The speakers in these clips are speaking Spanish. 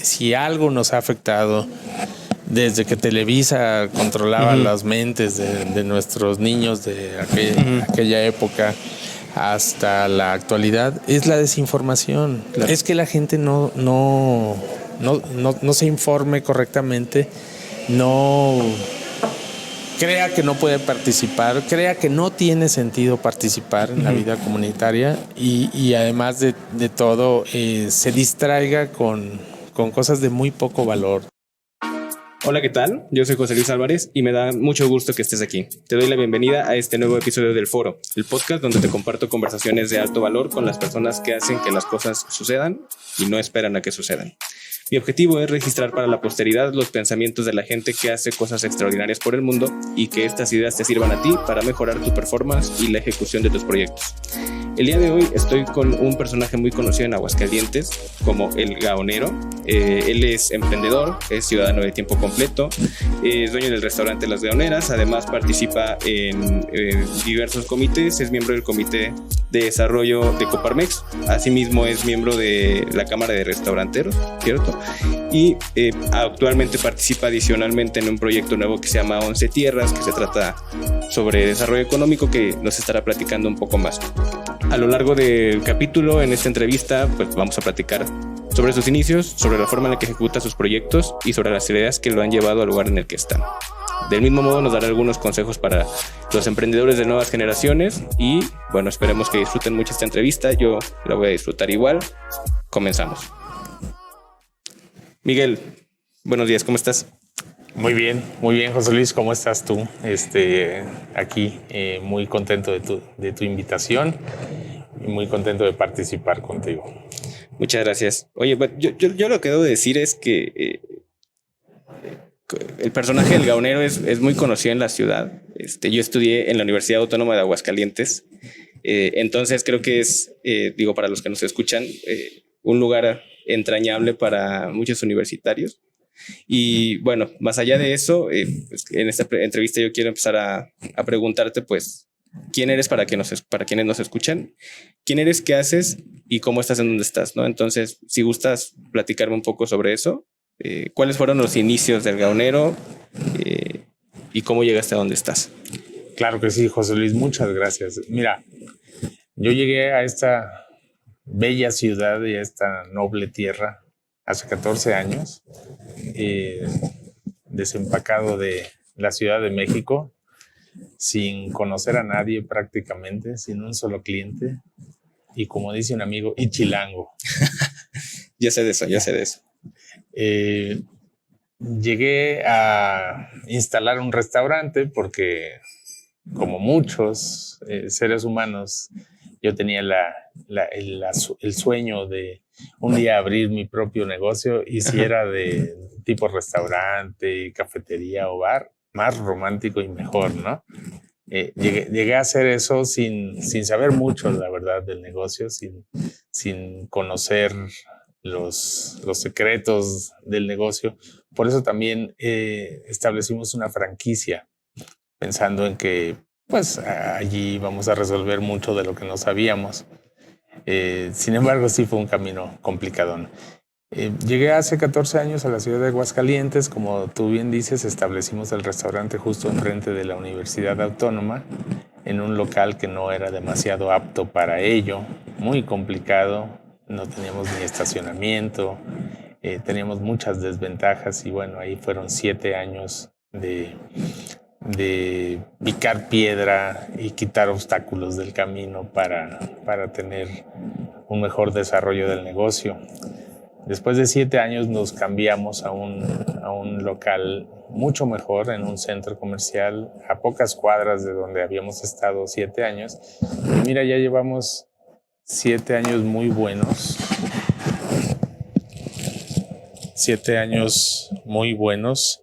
si algo nos ha afectado desde que Televisa controlaba las mentes de nuestros niños de aquella época hasta la actualidad, es la desinformación. Claro. Es que la gente no se informe correctamente, no crea que no puede participar, crea que no tiene sentido participar en la vida comunitaria y además de todo se distraiga con cosas de muy poco valor. Hola, ¿qué tal? Yo soy José Luis Álvarez y me da mucho gusto que estés aquí. Te doy la bienvenida a este nuevo episodio del Foro, el podcast donde te comparto conversaciones de alto valor con las personas que hacen que las cosas sucedan y no esperan a que sucedan. Mi objetivo es registrar para la posteridad los pensamientos de la gente que hace cosas extraordinarias por el mundo y que estas ideas te sirvan a ti para mejorar tu performance y la ejecución de tus proyectos. El día de hoy estoy con un personaje muy conocido en Aguascalientes como El Gaonero. Él es emprendedor, es ciudadano de tiempo completo, es dueño del restaurante Las Gaoneras, además participa en diversos comités, es miembro del comité de desarrollo de Coparmex, asimismo es miembro de la Cámara de Restauranteros, ¿cierto? Y actualmente participa adicionalmente en un proyecto nuevo que se llama 11 Tierras, que se trata sobre desarrollo económico, que nos estará platicando un poco más. A lo largo del capítulo, en esta entrevista, pues vamos a platicar sobre sus inicios, sobre la forma en la que ejecuta sus proyectos y sobre las ideas que lo han llevado al lugar en el que están. Del mismo modo, nos dará algunos consejos para los emprendedores de nuevas generaciones y, bueno, esperemos que disfruten mucho esta entrevista. Yo la voy a disfrutar igual. Comenzamos. Miguel, buenos días, ¿cómo estás? Muy bien, José Luis, ¿cómo estás tú? Aquí muy contento de tu invitación y muy contento de participar contigo. Muchas gracias. Oye, yo lo que debo decir es que el personaje del Gaonero es muy conocido en la ciudad. Yo estudié en la Universidad Autónoma de Aguascalientes, entonces creo que es, para los que nos escuchan, un lugar entrañable para muchos universitarios. Y bueno, más allá de eso, en esta entrevista yo quiero empezar a preguntarte, pues, ¿quién eres para quienes nos escuchan? ¿Quién eres, qué haces y cómo estás en donde estás, ¿no? Entonces, si gustas platicarme un poco sobre eso, ¿cuáles fueron los inicios del Gaonero y cómo llegaste a donde estás? Claro que sí, José Luis, muchas gracias. Mira, yo llegué a esta bella ciudad y a esta noble tierra hace 14 años, desempacado de la Ciudad de México, sin conocer a nadie prácticamente, sin un solo cliente, y como dice un amigo, y chilango. Ya sé de eso. Llegué a instalar un restaurante porque, como muchos seres humanos, yo tenía el sueño de un día abrir mi propio negocio, y si era de tipo restaurante, cafetería o bar, más romántico y mejor, ¿no? Llegué a hacer eso sin saber mucho, la verdad, del negocio, sin conocer los secretos del negocio. Por eso también establecimos una franquicia, pensando en que pues allí vamos a resolver mucho de lo que no sabíamos. Sin embargo, sí fue un camino complicadón. Llegué hace 14 años a la ciudad de Aguascalientes. Como tú bien dices, establecimos el restaurante justo enfrente de la Universidad Autónoma, en un local que no era demasiado apto para ello, muy complicado. No teníamos ni estacionamiento, teníamos muchas desventajas y bueno, ahí fueron 7 años de picar piedra y quitar obstáculos del camino para tener un mejor desarrollo del negocio. Después de 7 años nos cambiamos a un local mucho mejor, en un centro comercial a pocas cuadras de donde habíamos estado 7 años. Y mira, ya llevamos 7 años muy buenos. 7 años muy buenos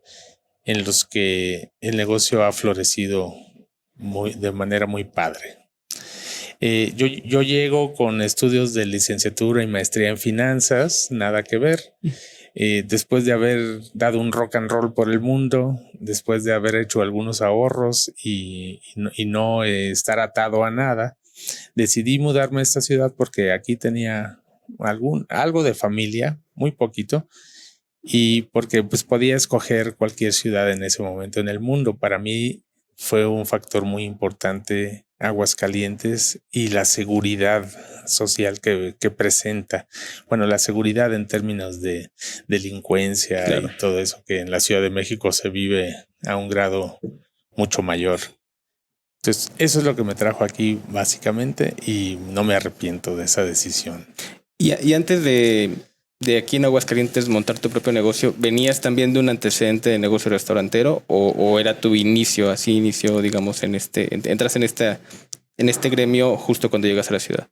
en los que el negocio ha florecido de manera muy padre. Yo llego con estudios de licenciatura y maestría en finanzas, nada que ver. Después de haber dado un rock and roll por el mundo, después de haber hecho algunos ahorros y no estar atado a nada, decidí mudarme a esta ciudad porque aquí tenía algo de familia, muy poquito, y porque pues podía escoger cualquier ciudad en ese momento en el mundo. Para mí fue un factor muy importante Aguascalientes y la seguridad social que presenta. Bueno, la seguridad en términos de delincuencia, claro, y todo eso que en la Ciudad de México se vive a un grado mucho mayor. Entonces, eso es lo que me trajo aquí básicamente y no me arrepiento de esa decisión. Y antes de aquí en Aguascalientes montar tu propio negocio, ¿venías también de un antecedente de negocio restaurantero o era tu inicio, digamos, entras en este gremio justo cuando llegas a la ciudad?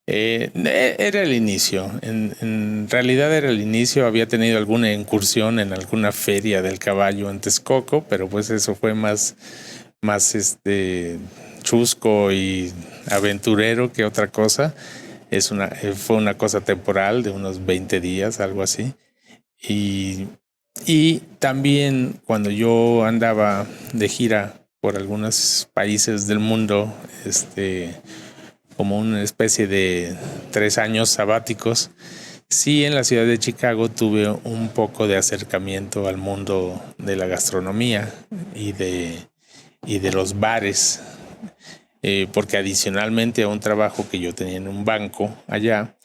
Era el inicio, en realidad era el inicio. Había tenido alguna incursión en alguna feria del caballo en Texcoco, pero pues eso fue más chusco y aventurero que otra cosa. Fue una cosa temporal de unos 20 días, algo así. Y también cuando yo andaba de gira por algunos países del mundo, como una especie de 3 años sabáticos, sí, en la ciudad de Chicago tuve un poco de acercamiento al mundo de la gastronomía y de los bares, porque adicionalmente a un trabajo que yo tenía en un banco allá,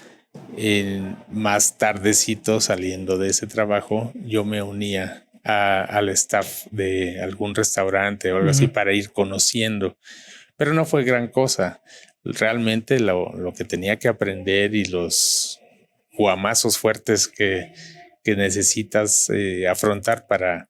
más tardecito saliendo de ese trabajo, yo me unía al staff de algún restaurante o algo así para ir conociendo, pero no fue gran cosa. Realmente lo que tenía que aprender y los guamazos fuertes que necesitas afrontar para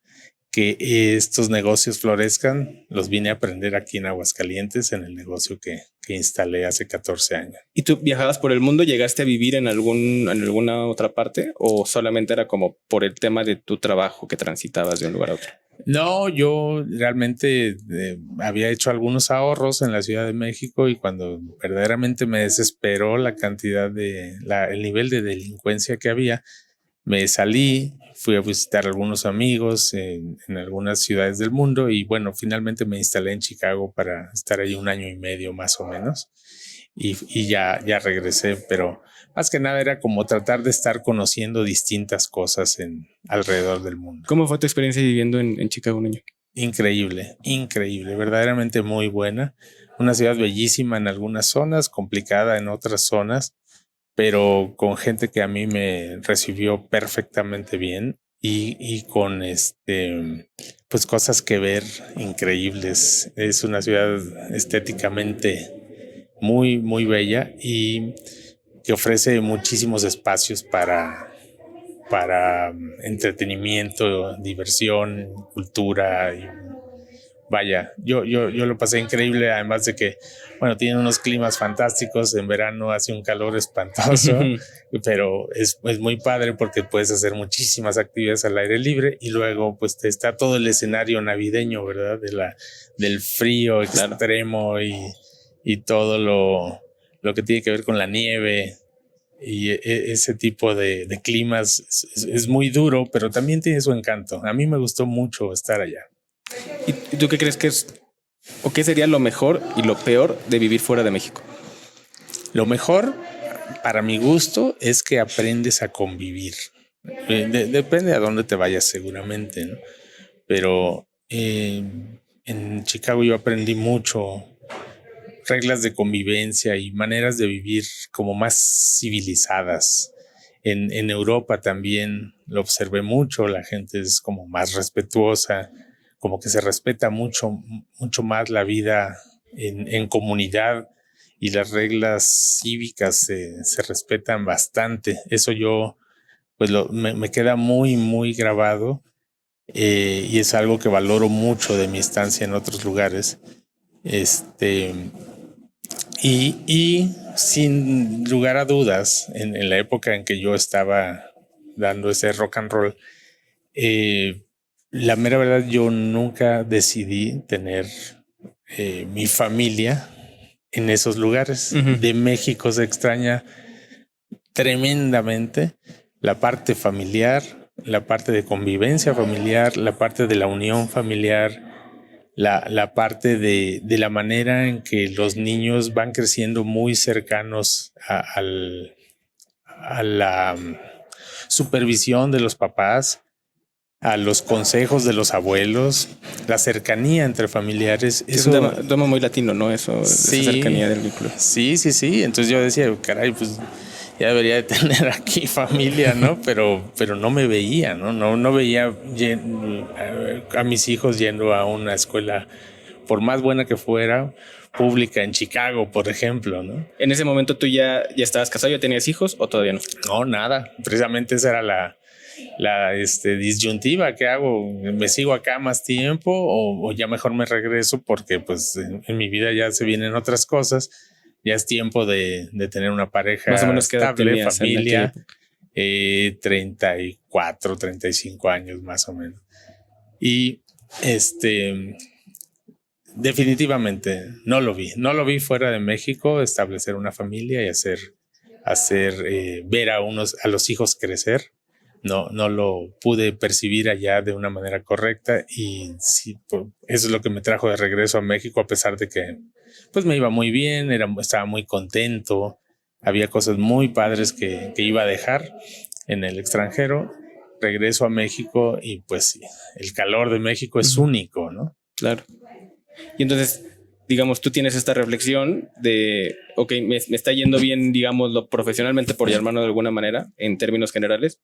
que estos negocios florezcan, los vine a aprender aquí en Aguascalientes, en el negocio que instalé hace 14 años. ¿Y tú viajabas por el mundo? ¿Llegaste a vivir en alguna otra parte o solamente era como por el tema de tu trabajo que transitabas de un lugar a otro? No, yo realmente había hecho algunos ahorros en la Ciudad de México y cuando verdaderamente me desesperó la cantidad el nivel de delincuencia que había, me salí, fui a visitar a algunos amigos en algunas ciudades del mundo y bueno, finalmente me instalé en Chicago para estar ahí 1 año y medio más o menos y ya regresé, pero más que nada era como tratar de estar conociendo distintas cosas alrededor del mundo. ¿Cómo fue tu experiencia viviendo en Chicago, niño? Increíble, verdaderamente muy buena. Una ciudad bellísima en algunas zonas, complicada en otras zonas, pero con gente que a mí me recibió perfectamente bien y con pues cosas que ver increíbles. Es una ciudad estéticamente muy, muy bella y que ofrece muchísimos espacios para entretenimiento, diversión, cultura. Y vaya, yo lo pasé increíble, además de que, bueno, tienen unos climas fantásticos. En verano hace un calor espantoso, pero es muy padre porque puedes hacer muchísimas actividades al aire libre y luego pues está todo el escenario navideño, ¿verdad? Del frío extremo, claro, y todo lo que tiene que ver con la nieve. Y ese tipo de climas es muy duro, pero también tiene su encanto. A mí me gustó mucho estar allá. ¿Y tú qué crees que es o qué sería lo mejor y lo peor de vivir fuera de México? Lo mejor, para mi gusto, es que aprendes a convivir. Depende a dónde te vayas seguramente, ¿no? Pero en Chicago yo aprendí mucho reglas de convivencia y maneras de vivir como más civilizadas. En Europa también lo observé mucho, la gente es como más respetuosa, como que se respeta mucho más la vida en comunidad y las reglas cívicas se respetan bastante. Eso yo, pues me queda muy, muy grabado y es algo que valoro mucho de mi estancia en otros lugares. Y sin lugar a dudas, en la época en que yo estaba dando ese rock and roll, la mera verdad, yo nunca decidí tener mi familia en esos lugares. De México se extraña tremendamente la parte familiar, la parte de convivencia familiar, la parte de la unión familiar, la parte de la manera en que los niños van creciendo muy cercanos a la supervisión de los papás, a los consejos de los abuelos, la cercanía entre familiares. Es un tema muy latino, ¿no? Eso, sí, esa cercanía del vínculo. Sí. Entonces yo decía, caray, pues ya debería de tener aquí familia, ¿no? Pero no me veía, ¿no? No veía a mis hijos yendo a una escuela, por más buena que fuera, pública en Chicago, por ejemplo, ¿no? En ese momento tú ya estabas casado, ya tenías hijos o todavía no? No, nada. Precisamente esa era la disyuntiva. ¿Qué hago? ¿Me sigo acá más tiempo o ya mejor me regreso? Porque pues en mi vida ya se vienen otras cosas. Ya es tiempo de tener una pareja más o menos estable, familia, 34, 35 años más o menos. Y definitivamente no lo vi fuera de México, establecer una familia y hacer ver a los hijos crecer. No lo pude percibir allá de una manera correcta y sí, eso es lo que me trajo de regreso a México, a pesar de que pues me iba muy bien, estaba muy contento, había cosas muy padres que iba a dejar en el extranjero. Regreso a México y pues sí, el calor de México es único, ¿no? Claro. Y entonces, digamos, tú tienes esta reflexión de, ok, me está yendo bien, digámoslo, profesionalmente, por llamarlo de alguna manera, en términos generales,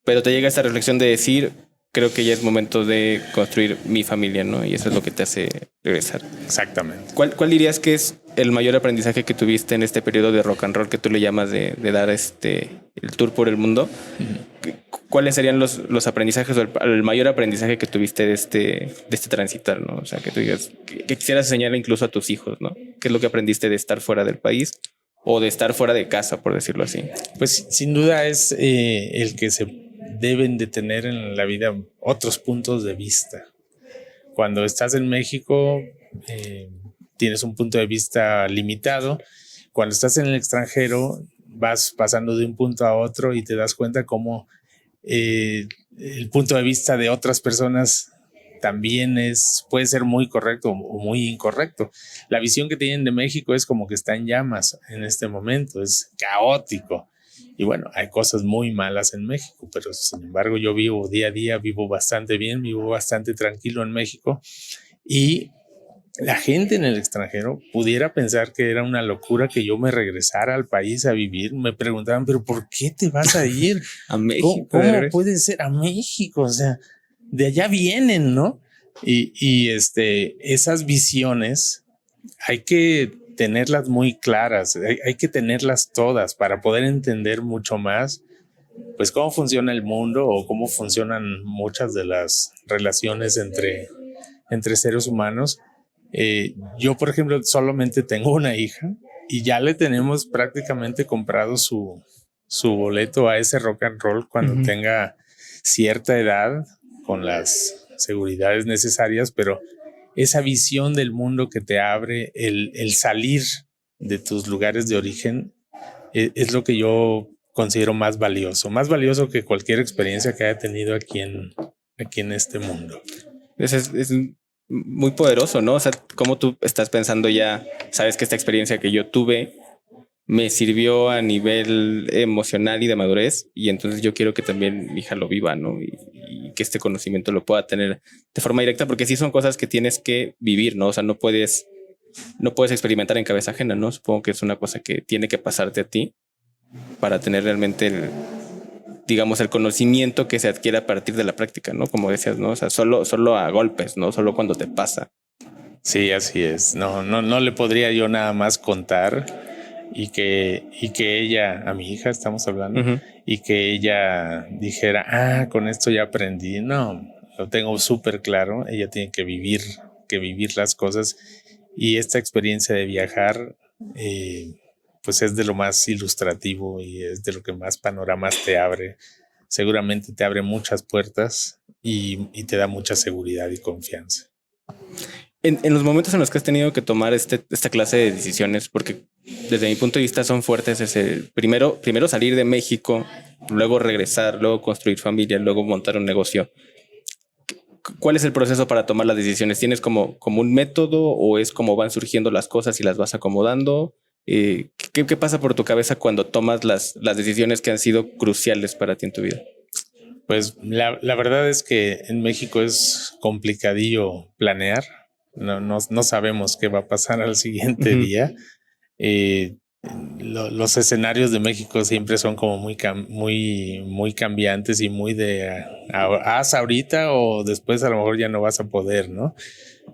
pero te llega esta reflexión de decir, creo que ya es momento de construir mi familia, ¿no? Y eso es lo que te hace regresar. Exactamente. ¿Cuál dirías que es el mayor aprendizaje que tuviste en este periodo de rock and roll que tú le llamas de dar el tour por el mundo? Uh-huh. ¿Cuáles serían los aprendizajes o el mayor aprendizaje que tuviste de este transitar, ¿no? O sea, que tú digas, que quisieras enseñarle incluso a tus hijos, ¿no? ¿Qué es lo que aprendiste de estar fuera del país o de estar fuera de casa, por decirlo así? Pues sin duda es el que se deben de tener en la vida otros puntos de vista. Cuando estás en México, tienes un punto de vista limitado. Cuando estás en el extranjero, vas pasando de un punto a otro y te das cuenta cómo el punto de vista de otras personas también puede ser muy correcto o muy incorrecto. La visión que tienen de México es como que está en llamas en este momento, es caótico. Y bueno, hay cosas muy malas en México, pero sin embargo yo vivo día a día, vivo bastante bien, vivo bastante tranquilo en México. Y la gente en el extranjero pudiera pensar que era una locura que yo me regresara al país a vivir. Me preguntaban, ¿pero por qué te vas a ir? ¿A México? ¿Cómo puede ser a México? O sea, de allá vienen, ¿no? Y esas visiones hay que tenerlas muy claras, hay que tenerlas todas para poder entender mucho más pues cómo funciona el mundo o cómo funcionan muchas de las relaciones entre seres humanos. Yo, por ejemplo, solamente tengo una hija y ya le tenemos prácticamente comprado su boleto a ese rock and roll cuando uh-huh. tenga cierta edad, con las seguridades necesarias, pero esa visión del mundo que te abre, el salir de tus lugares de origen, es lo que yo considero más valioso que cualquier experiencia que haya tenido aquí en este mundo. Es muy poderoso, ¿no? O sea, como tú estás pensando ya, sabes que esta experiencia que yo tuve me sirvió a nivel emocional y de madurez, y entonces yo quiero que también mi hija lo viva, ¿no? Y que este conocimiento lo pueda tener de forma directa, porque sí son cosas que tienes que vivir, ¿no? O sea, no puedes experimentar en cabeza ajena, ¿no? Supongo que es una cosa que tiene que pasarte a ti para tener realmente el conocimiento que se adquiere a partir de la práctica, ¿no? Como decías, ¿no? O sea, solo a golpes, ¿no? Solo cuando te pasa. Sí, así es. No le podría yo nada más contar y que ella, a mi hija estamos hablando, uh-huh. y que ella dijera, con esto ya aprendí. No, lo tengo súper claro. Ella tiene que vivir las cosas, y esta experiencia de viajar, pues es de lo más ilustrativo y es de lo que más panoramas te abre. Seguramente te abre muchas puertas y te da mucha seguridad y confianza. En los momentos en los que has tenido que tomar esta clase de decisiones, porque desde mi punto de vista son fuertes, es el primero salir de México, luego regresar, luego construir familia, luego montar un negocio. ¿Cuál es el proceso para tomar las decisiones? ¿Tienes como un método o es como van surgiendo las cosas y las vas acomodando? ¿Qué ¿Qué pasa por tu cabeza cuando tomas las decisiones que han sido cruciales para ti en tu vida? Pues la verdad es que en México es complicadillo planear. No sabemos qué va a pasar al siguiente día. Los escenarios de México siempre son como muy cambiantes y muy de haz ahorita o después a lo mejor ya no vas a poder, ¿no?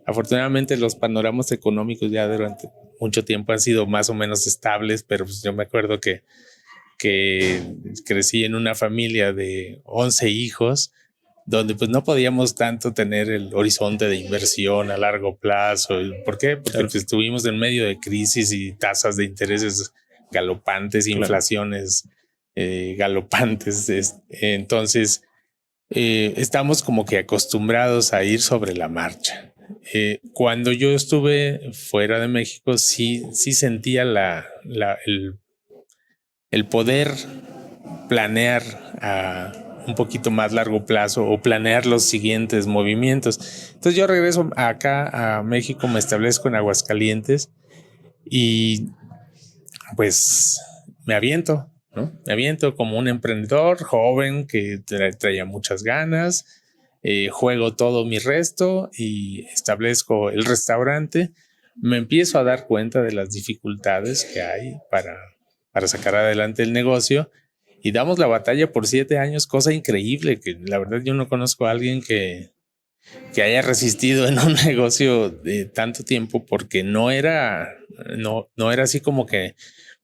Afortunadamente los panoramas económicos ya durante mucho tiempo han sido más o menos estables, pero pues yo me acuerdo que crecí en una familia de 11 hijos, donde pues no podíamos tanto tener el horizonte de inversión a largo plazo. ¿Por qué? Porque pues, estuvimos en medio de crisis y tasas de intereses galopantes, inflaciones galopantes. Entonces, estamos como que acostumbrados a ir sobre la marcha. Cuando yo estuve fuera de México, sí sentía el poder planear a un poquito más largo plazo o planear los siguientes movimientos. Entonces yo regreso acá a México, me establezco en Aguascalientes y pues me aviento, ¿no? Me aviento como un emprendedor joven que traía muchas ganas, juego todo mi resto y establezco el restaurante. Me empiezo a dar cuenta de las dificultades que hay para sacar adelante el negocio y damos la batalla por 7 años, cosa increíble, que la verdad yo no conozco a alguien que haya resistido en un negocio de tanto tiempo, porque no era así como que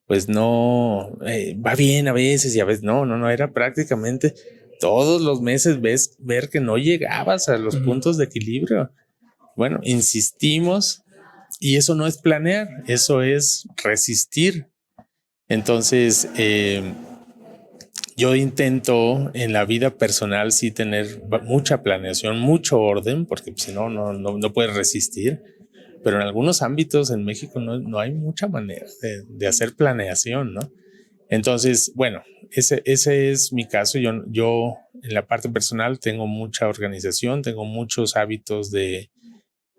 pues no va bien a veces y a veces no, era prácticamente todos los meses ver que no llegabas a los puntos de equilibrio. Bueno, insistimos y eso no es planear, eso es resistir. Entonces, yo intento en la vida personal sí tener mucha planeación, mucho orden, porque si no puedes resistir. Pero en algunos ámbitos en México no hay mucha manera de hacer planeación, ¿no? Entonces, bueno, ese es mi caso. Yo en la parte personal tengo mucha organización, tengo muchos hábitos de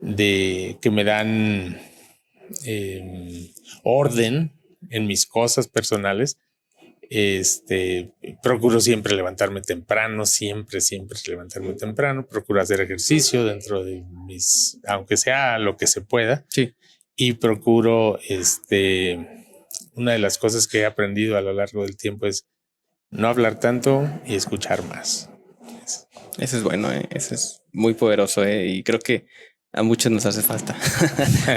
que me dan orden en mis cosas personales. Procuro siempre levantarme temprano, siempre levantarme temprano, procuro hacer ejercicio dentro de aunque sea lo que se pueda. Sí. Y procuro, una de las cosas que he aprendido a lo largo del tiempo es no hablar tanto y escuchar más. Eso es bueno, eso es muy poderoso, y creo que a muchos nos hace falta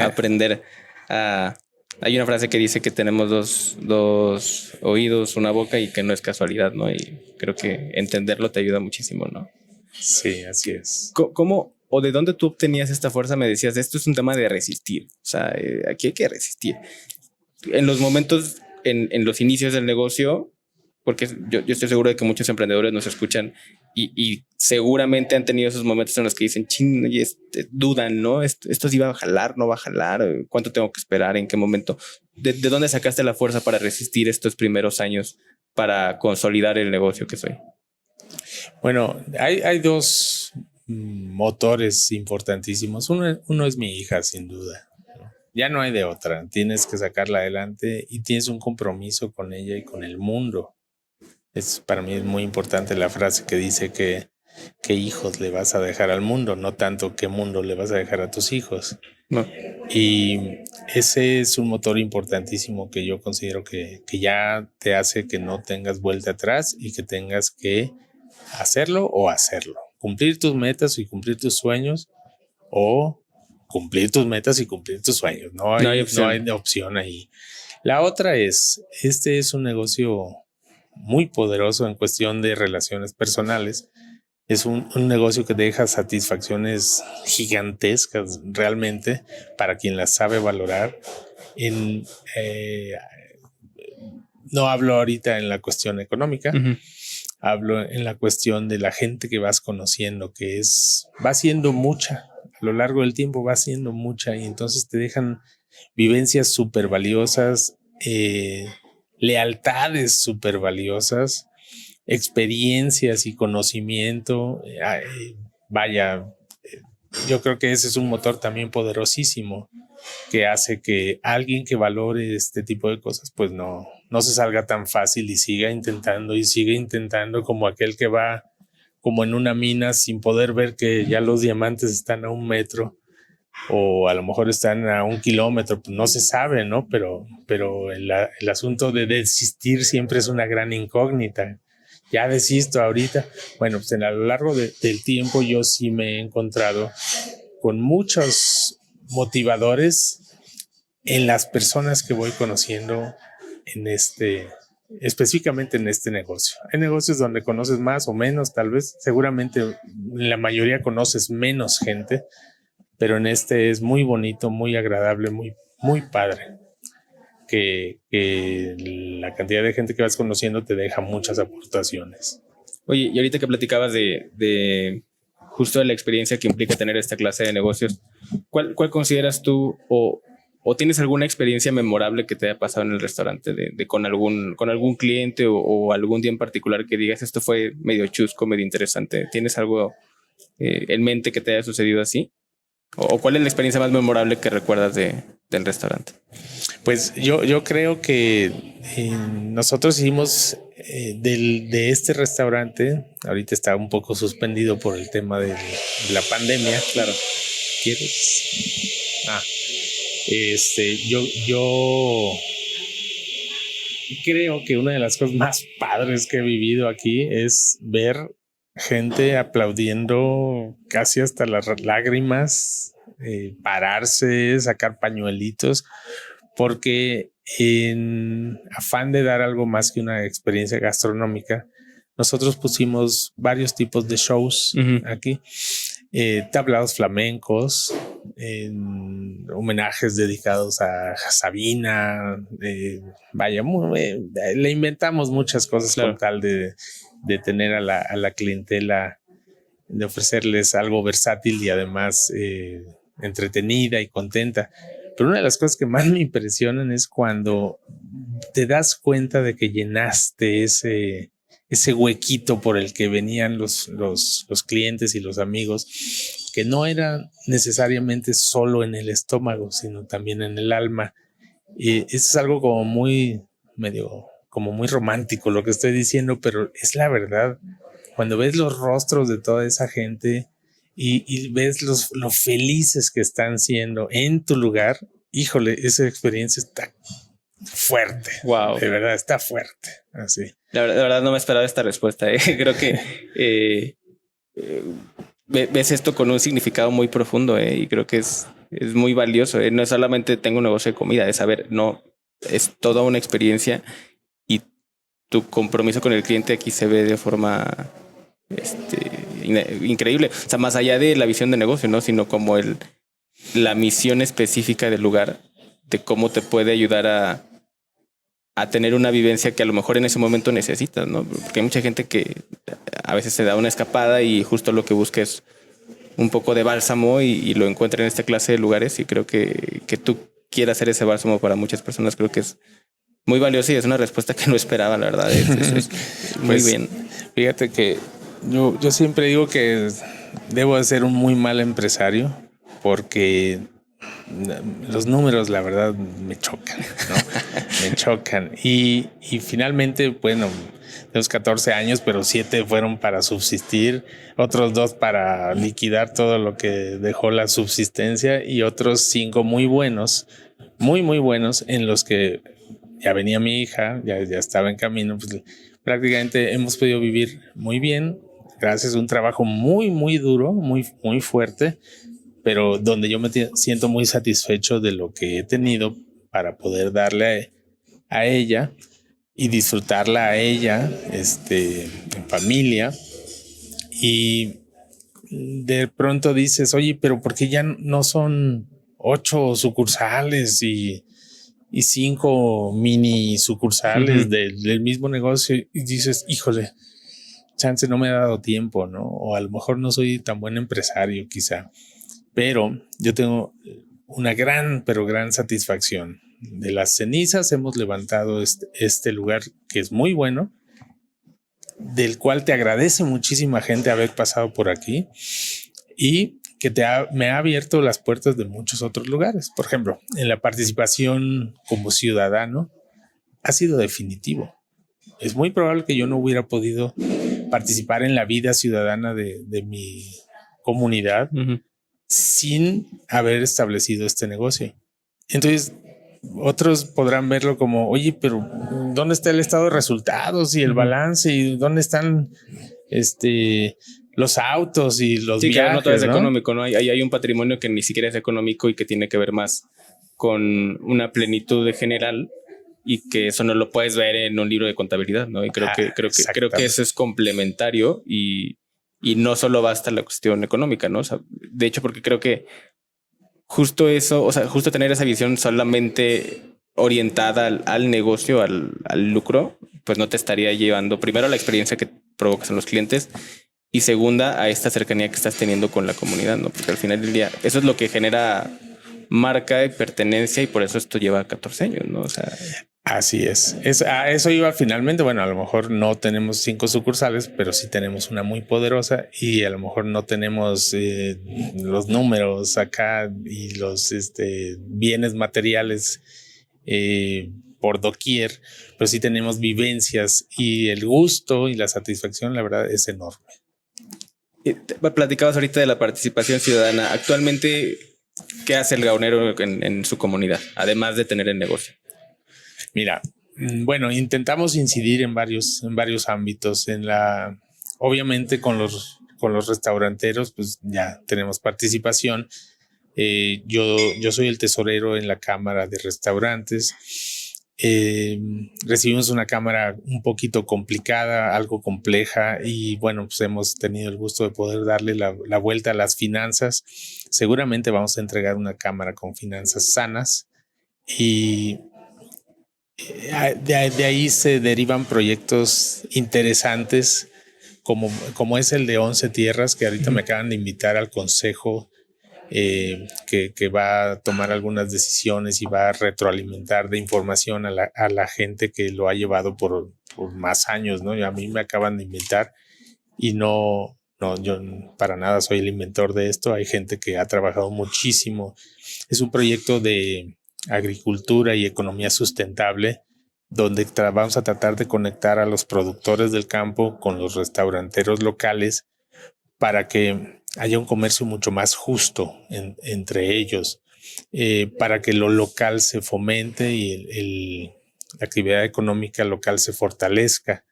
aprender a... Hay una frase que dice que tenemos dos oídos, una boca y que no es casualidad, ¿no? Y creo que entenderlo te ayuda muchísimo, ¿no? Sí, así es. ¿Cómo o de dónde tú obtenías esta fuerza? Me decías, esto es un tema de resistir. O sea, aquí hay que resistir. En los momentos, en los inicios del negocio, porque yo estoy seguro de que muchos emprendedores nos escuchan y seguramente han tenido esos momentos en los que dicen, ching, y dudan, ¿no? Esto sí va a jalar, no va a jalar, ¿cuánto tengo que esperar? ¿En qué momento? ¿De dónde sacaste la fuerza para resistir estos primeros años para consolidar el negocio que soy? Bueno, hay dos motores importantísimos. Uno es mi hija, sin duda. Ya no hay de otra. Tienes que sacarla adelante y tienes un compromiso con ella y con el mundo. Para mí es muy importante la frase que dice que qué hijos le vas a dejar al mundo, no tanto qué mundo le vas a dejar a tus hijos. No. Y ese es un motor importantísimo que yo considero que ya te hace que no tengas vuelta atrás y que tengas que hacerlo o hacerlo. Cumplir tus metas y cumplir tus sueños, o cumplir tus metas y cumplir tus sueños. No hay opción ahí. La otra es un negocio muy poderoso en cuestión de relaciones personales. Es un negocio que deja satisfacciones gigantescas realmente para quien las sabe valorar. No hablo ahorita en la cuestión económica, hablo en la cuestión de la gente que vas conociendo, que va siendo mucha, a lo largo del tiempo va siendo mucha, y entonces te dejan vivencias súper valiosas, lealtades súper valiosas, experiencias y conocimiento. Vaya, yo creo que ese es un motor también poderosísimo. que hace que alguien que valore este tipo de cosas, pues no se salga tan fácil y siga intentando como aquel que va como en una mina sin poder ver que ya los diamantes están a 1 metro o a lo mejor están a 1 kilómetro, pues no se sabe, ¿no? Pero el asunto de desistir siempre es una gran incógnita. Ya desisto ahorita. Bueno, pues a lo largo del tiempo yo sí me he encontrado con muchos motivadores en las personas que voy conociendo específicamente en este negocio. Hay negocios donde conoces más o menos, tal vez, seguramente en la mayoría conoces menos gente, pero en este es muy bonito, muy agradable, muy, muy padre. Que la cantidad de gente que vas conociendo te deja muchas aportaciones. Oye, y ahorita que platicabas de justo de la experiencia que implica tener esta clase de negocios, ¿cuál consideras tú o tienes alguna experiencia memorable que te haya pasado en el restaurante con algún cliente o algún día en particular que digas esto fue medio chusco, medio interesante? ¿Tienes algo en mente que te haya sucedido así? ¿O cuál es la experiencia más memorable que recuerdas del restaurante? Pues yo creo que nosotros hicimos de este restaurante, ahorita está un poco suspendido por el tema de la pandemia. Claro. ¿Quieres? Yo creo que una de las cosas más padres que he vivido aquí es ver gente aplaudiendo casi hasta las lágrimas, pararse, sacar pañuelitos, porque en afán de dar algo más que una experiencia gastronómica, nosotros pusimos varios tipos de shows aquí, tablados flamencos, homenajes dedicados a Sabina, le inventamos muchas cosas, claro, con tal de tener a la clientela, de ofrecerles algo versátil y además entretenida y contenta. Pero una de las cosas que más me impresionan es cuando te das cuenta de que llenaste ese huequito por el que venían los clientes y los amigos, que no era necesariamente solo en el estómago, sino también en el alma. Y eso es algo como muy romántico lo que estoy diciendo, pero es la verdad. Cuando ves los rostros de toda esa gente y ves lo felices que están siendo en tu lugar, híjole, esa experiencia está fuerte. Wow. De verdad, está fuerte. Así. La verdad no me esperaba esta respuesta. Creo que ves esto con un significado muy profundo y creo que es muy valioso. No es solamente tengo un negocio de comida, es saber, no, es toda una experiencia y tu compromiso con el cliente aquí se ve de forma increíble. O sea, más allá de la visión de negocio, ¿no? Sino como la misión específica del lugar, de cómo te puede ayudar a tener una vivencia que a lo mejor en ese momento necesitas, ¿no? Porque hay mucha gente que a veces se da una escapada y justo lo que busca es un poco de bálsamo y lo encuentra en esta clase de lugares, y creo que tú quieras hacer ese bálsamo para muchas personas, creo que es muy valioso y es una respuesta que no esperaba, la verdad. Es muy pues, bien. Fíjate que yo siempre digo que debo de ser un muy mal empresario porque los números, la verdad, me chocan, ¿no? Me chocan. Y finalmente, bueno, de los 14 años, pero 7 fueron para subsistir, otros 2 para liquidar todo lo que dejó la subsistencia y otros 5 muy buenos, muy, muy buenos, en los que ya venía mi hija, ya estaba en camino, pues prácticamente hemos podido vivir muy bien, gracias a un trabajo muy, muy duro, muy, muy fuerte, pero donde yo me siento muy satisfecho de lo que he tenido para poder darle a ella y disfrutarla a ella en familia. Y de pronto dices, oye, pero ¿por qué ya no son 8 sucursales y 5 mini sucursales del mismo negocio? Y dices, híjole, chance no me ha dado tiempo, ¿no? O a lo mejor no soy tan buen empresario quizá, pero yo tengo una gran, pero gran satisfacción. De las cenizas hemos levantado este lugar que es muy bueno, del cual te agradece muchísima gente haber pasado por aquí, y que me ha abierto las puertas de muchos otros lugares. Por ejemplo, en la participación como ciudadano ha sido definitivo. Es muy probable que yo no hubiera podido participar en la vida ciudadana de mi comunidad sin haber establecido este negocio. Entonces, otros podrán verlo como, oye, pero ¿dónde está el estado de resultados y el balance? ¿Y dónde están los autos y los viajes? Claro, no todo es económico, ¿no? Hay un patrimonio que ni siquiera es económico y que tiene que ver más con una plenitud de general, y que eso no lo puedes ver en un libro de contabilidad, ¿no? Y creo que eso es complementario y no solo basta la cuestión económica, ¿no? O sea, de hecho, porque creo que justo eso, o sea, justo tener esa visión solamente orientada al negocio, al lucro, pues no te estaría llevando primero a la experiencia que provocas en los clientes y segunda a esta cercanía que estás teniendo con la comunidad, ¿no? Porque al final del día eso es lo que genera marca y pertenencia, y por eso esto lleva 14 años, ¿no? O sea, así es. A eso iba finalmente. Bueno, a lo mejor no tenemos 5 sucursales, pero sí tenemos una muy poderosa, y a lo mejor no tenemos los números acá y los bienes materiales por doquier, pero sí tenemos vivencias, y el gusto y la satisfacción, la verdad, es enorme. Platicabas ahorita de la participación ciudadana. Actualmente, ¿qué hace el gaonero en su comunidad, además de tener el negocio? Mira, bueno, intentamos incidir en varios ámbitos. Obviamente con los restauranteros, pues ya tenemos participación. Yo soy el tesorero en la Cámara de Restaurantes. Recibimos una cámara un poquito complicada, algo compleja, y bueno, pues hemos tenido el gusto de poder darle la vuelta a las finanzas. Seguramente vamos a entregar una cámara con finanzas sanas, y de ahí se derivan proyectos interesantes como es el de 11 Tierras, que ahorita me acaban de invitar al consejo, que va a tomar algunas decisiones y va a retroalimentar de información a la gente que lo ha llevado por más años, ¿no? Y a mí me acaban de invitar, y no, yo para nada soy el inventor de esto. Hay gente que ha trabajado muchísimo. Es un proyecto de agricultura y economía sustentable, donde vamos a tratar de conectar a los productores del campo con los restauranteros locales para que haya un comercio mucho más justo entre ellos, para que lo local se fomente y la actividad económica local se fortalezca,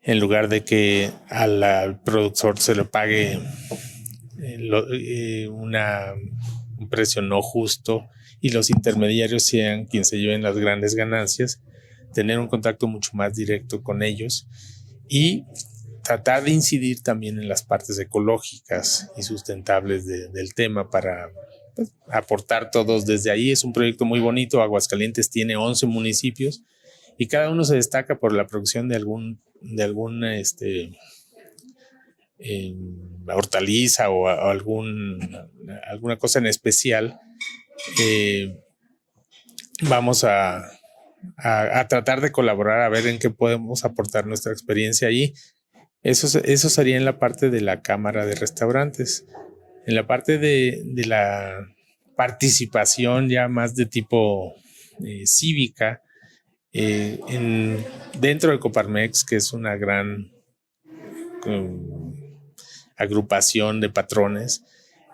en lugar de que al productor se le pague un precio no justo y los intermediarios sean quienes se lleven las grandes ganancias. Tener un contacto mucho más directo con ellos y tratar de incidir también en las partes ecológicas y sustentables del tema para aportar todos desde ahí. Es un proyecto muy bonito. Aguascalientes tiene 11 municipios y cada uno se destaca por la producción de alguna hortaliza o alguna cosa en especial. Vamos a tratar de colaborar, a ver en qué podemos aportar nuestra experiencia ahí. Eso sería en la parte de la Cámara de Restaurantes. En la parte de la participación ya más de tipo cívica, dentro de Coparmex, que es una gran agrupación de patrones,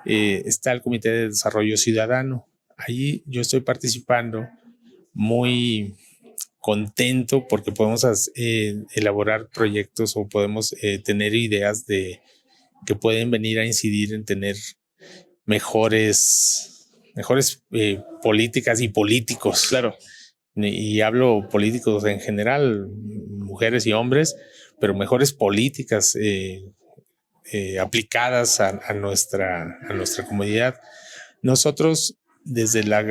está el Comité de Desarrollo Ciudadano. Ahí yo estoy participando, muy contento porque podemos elaborar proyectos o podemos tener ideas que pueden venir a incidir en tener mejores políticas y políticos. Claro. Y hablo políticos en general, mujeres y hombres, pero mejores políticas aplicadas a nuestra comunidad. Nosotros, desde la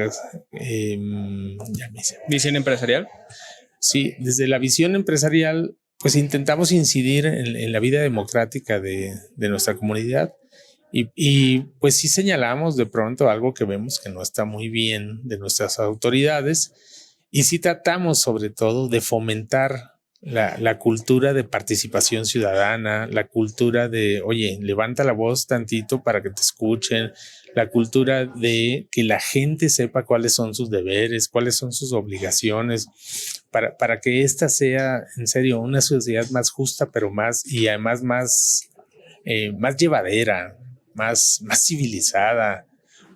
visión empresarial. Sí, desde la visión empresarial, pues intentamos incidir en la vida democrática de nuestra comunidad, y pues sí señalamos de pronto algo que vemos que no está muy bien de nuestras autoridades, y sí tratamos sobre todo de fomentar la cultura de participación ciudadana, la cultura de, oye, levanta la voz tantito para que te escuchen, la cultura de que la gente sepa cuáles son sus deberes, cuáles son sus obligaciones, para que esta sea, en serio, una sociedad más justa, pero más, y además más llevadera, más civilizada,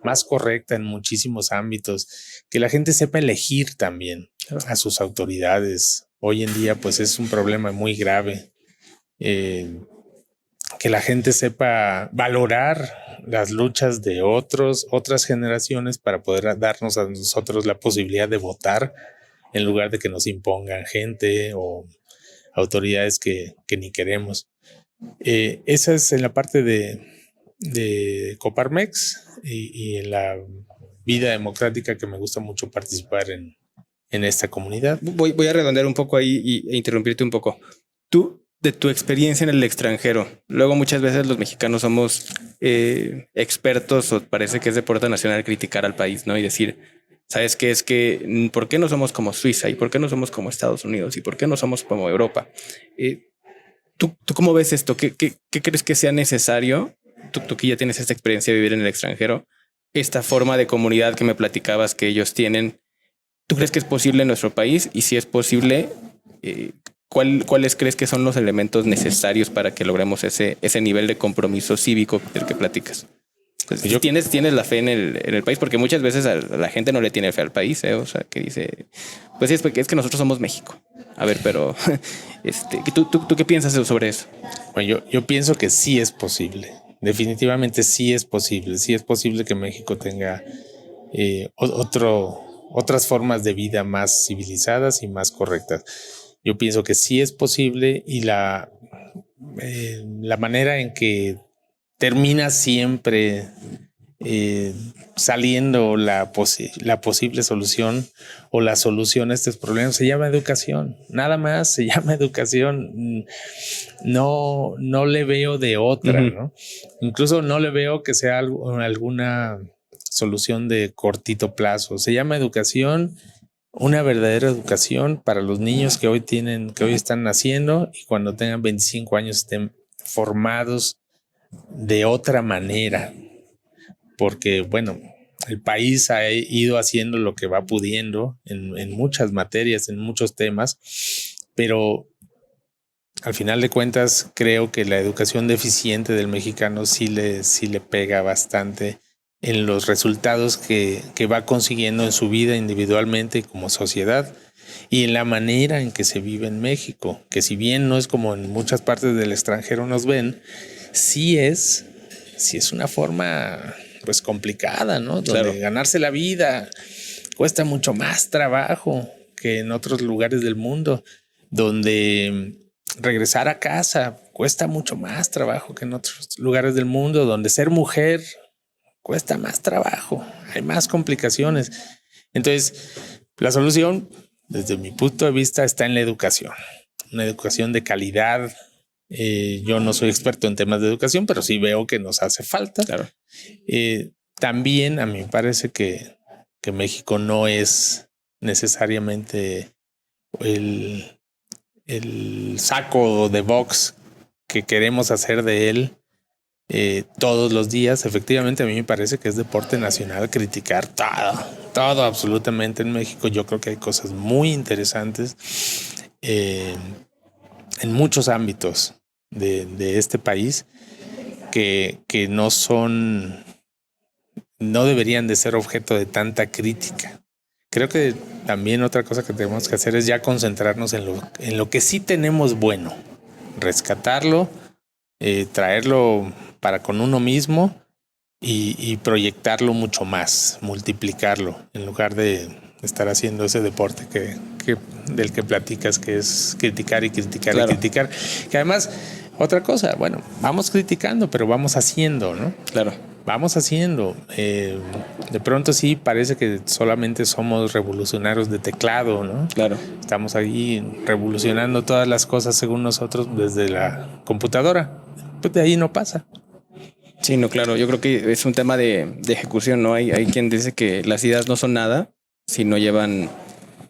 más correcta en muchísimos ámbitos, que la gente sepa elegir también a sus autoridades. Hoy en día, pues es un problema muy grave. Que la gente sepa valorar las luchas de otras generaciones para poder darnos a nosotros la posibilidad de votar en lugar de que nos impongan gente o autoridades que ni queremos. Esa es en la parte de Coparmex y en la vida democrática que me gusta mucho participar en esta comunidad. Voy a redondear un poco ahí e interrumpirte un poco. Tú, de tu experiencia en el extranjero, luego muchas veces los mexicanos somos expertos, o parece que es deporte nacional criticar al país, ¿no? Y decir, ¿sabes qué? Es que, ¿por qué no somos como Suiza? ¿Y por qué no somos como Estados Unidos? ¿Y por qué no somos como Europa? ¿Tú cómo ves esto? ¿Qué crees que sea necesario? Tú que ya tienes esta experiencia de vivir en el extranjero, esta forma de comunidad que me platicabas que ellos tienen, ¿tú crees que es posible en nuestro país? Y si es posible, ¿cuáles crees que son los elementos necesarios para que logremos ese nivel de compromiso cívico del que platicas? Pues tienes la fe en el país, porque muchas veces a la gente no le tiene fe al país, o sea, que dice, pues sí, es que nosotros somos México. A ver, pero ¿tú qué piensas sobre eso? Bueno, yo pienso que sí es posible. Definitivamente sí es posible. Sí es posible que México tenga otras formas de vida más civilizadas y más correctas. Yo pienso que sí es posible y la manera en que termina siempre saliendo la posible solución o la solución a estos problemas se llama educación. Nada más se llama educación. No le veo de otra, ¿no? Incluso no le veo que sea alguna solución de cortito plazo. Se llama educación, una verdadera educación para los niños que hoy están naciendo y cuando tengan 25 años estén formados de otra manera, porque bueno, el país ha ido haciendo lo que va pudiendo en muchas materias, en muchos temas, pero al final de cuentas creo que la educación deficiente del mexicano sí le pega bastante en los resultados que va consiguiendo en su vida individualmente y como sociedad, y en la manera en que se vive en México, que si bien no es como en muchas partes del extranjero nos ven, sí es una forma pues complicada, ¿no? Donde claro, ganarse la vida cuesta mucho más trabajo que en otros lugares del mundo, donde regresar a casa cuesta mucho más trabajo que en otros lugares del mundo, donde ser mujer cuesta más trabajo, hay más complicaciones. Entonces, la solución, desde mi punto de vista, está en la educación, una educación de calidad. Yo no soy experto en temas de educación, pero sí veo que nos hace falta. Claro. También a mí me parece que México no es necesariamente el saco de box que queremos hacer de él todos los días. Efectivamente, a mí me parece que es deporte nacional criticar todo absolutamente en México. Yo creo que hay cosas muy interesantes en muchos ámbitos de este país que no deberían de ser objeto de tanta crítica. Creo que también otra cosa que tenemos que hacer es ya concentrarnos en lo que sí tenemos bueno, rescatarlo, traerlo para con uno mismo y proyectarlo mucho más, multiplicarlo, en lugar de estar haciendo ese deporte del que platicas, que es criticar y criticar, claro, y criticar. Que además, otra cosa, bueno, vamos criticando, pero vamos haciendo, ¿no? Claro. Vamos haciendo. De pronto sí parece que solamente somos revolucionarios de teclado, ¿no? Claro. Estamos ahí revolucionando todas las cosas según nosotros desde la computadora. Pues de ahí no pasa. Sí, no, claro. Yo creo que es un tema de ejecución, ¿no? Hay quien dice que las ideas no son nada si no llevan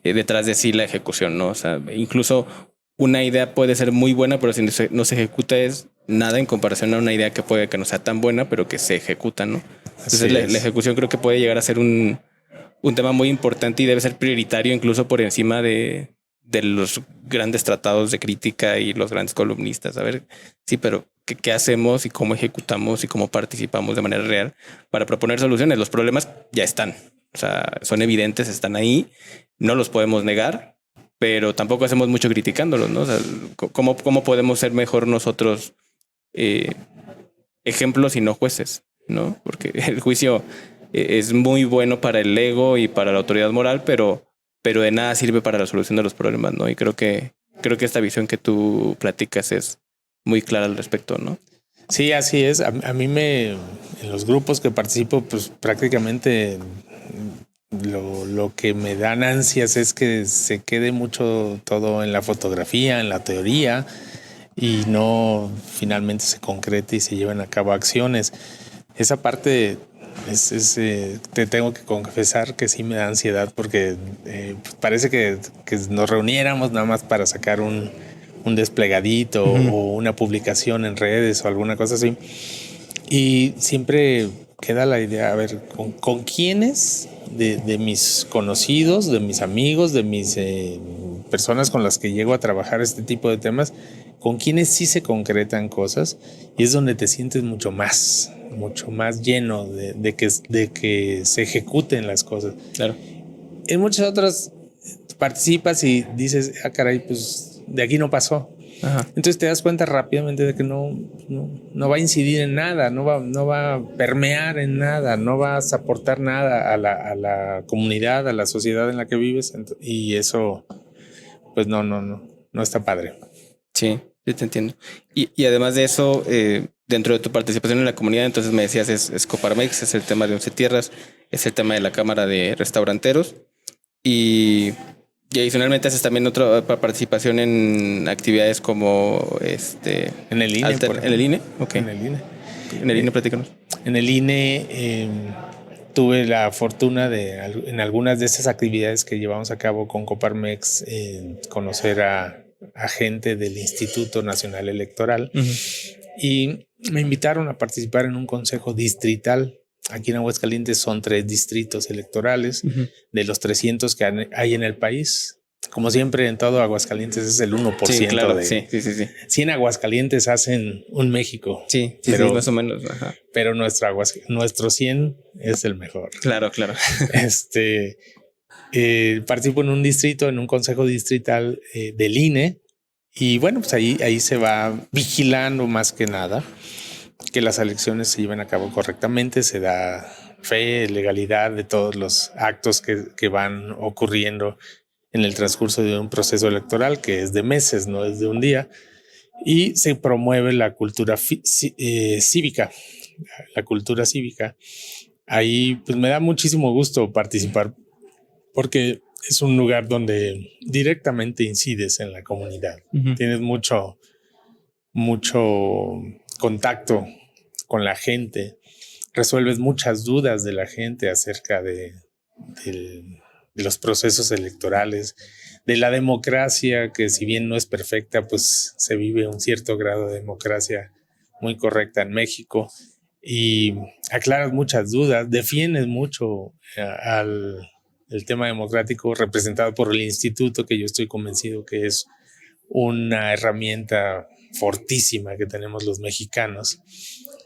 detrás de sí la ejecución, ¿no? O sea, incluso una idea puede ser muy buena, pero si no se ejecuta es nada en comparación a una idea que puede que no sea tan buena, pero que se ejecuta, ¿no? Entonces la ejecución creo que puede llegar a ser un tema muy importante y debe ser prioritario incluso por encima de los grandes tratados de crítica y los grandes columnistas. A ver, sí, pero ¿qué hacemos y cómo ejecutamos y cómo participamos de manera real para proponer soluciones? Los problemas ya están, o sea, son evidentes, están ahí, no los podemos negar, pero tampoco hacemos mucho criticándolos, ¿no? O sea, ¿cómo podemos ser mejor nosotros ejemplos y no jueces, ¿no? Porque el juicio es muy bueno para el ego y para la autoridad moral, pero de nada sirve para la solución de los problemas, ¿no? Y creo que esta visión que tú platicas es muy clara al respecto, ¿no? Sí, así es. A mí en los grupos que participo, pues prácticamente lo que me dan ansias es que se quede mucho todo en la fotografía, en la teoría, y no finalmente se concrete y se lleven a cabo acciones. Esa parte te tengo que confesar que sí me da ansiedad porque parece que nos reuniéramos nada más para sacar un desplegadito o una publicación en redes o alguna cosa así. Y siempre queda la idea, a ver, ¿con quiénes de mis conocidos, de mis amigos, de mis personas con las que llego a trabajar este tipo de temas, con quienes sí se concretan cosas? Y es donde te sientes mucho más lleno de que se ejecuten las cosas. Claro. En muchas otras participas y dices, caray, pues de aquí no pasó. Ajá. Entonces te das cuenta rápidamente de que no va a incidir en nada, no va a permear en nada, no vas a aportar nada a la comunidad, a la sociedad en la que vives, y eso pues no está padre. Sí, yo te entiendo. Y además de eso, dentro de tu participación en la comunidad, entonces me decías es Coparmex, es el tema de 11 Tierras, es el tema de la Cámara de Restauranteros y adicionalmente haces también otra participación en actividades como en el INE. ¿En el INE? Okay. En el INE. En el INE, platícanos. En el INE tuve la fortuna en algunas de esas actividades que llevamos a cabo con Coparmex, conocer a gente del Instituto Nacional Electoral. Uh-huh. Y me invitaron a participar en un consejo distrital. Aquí en Aguascalientes son 3 distritos electorales, uh-huh, de los 300 que hay en el país. Como siempre, en todo Aguascalientes es el 1%. Sí, claro, sí. 100 Aguascalientes hacen un México. Sí, pero, más o menos. Ajá. Pero nuestro 100 es el mejor. Claro. Participo en un distrito, en un consejo distrital del INE. Y bueno, pues ahí se va vigilando más que nada que las elecciones se lleven a cabo correctamente, se da fe, legalidad de todos los actos que van ocurriendo en el transcurso de un proceso electoral que es de meses, no es de un día, y se promueve la cultura cívica. La cultura cívica. Ahí pues me da muchísimo gusto participar porque es un lugar donde directamente incides en la comunidad. Uh-huh. Tienes mucho contacto con la gente, resuelves muchas dudas de la gente acerca de los procesos electorales, de la democracia, que si bien no es perfecta, pues se vive un cierto grado de democracia muy correcta en México, y aclaras muchas dudas, defiendes mucho el tema democrático representado por el instituto, que yo estoy convencido que es una herramienta fortísima que tenemos los mexicanos,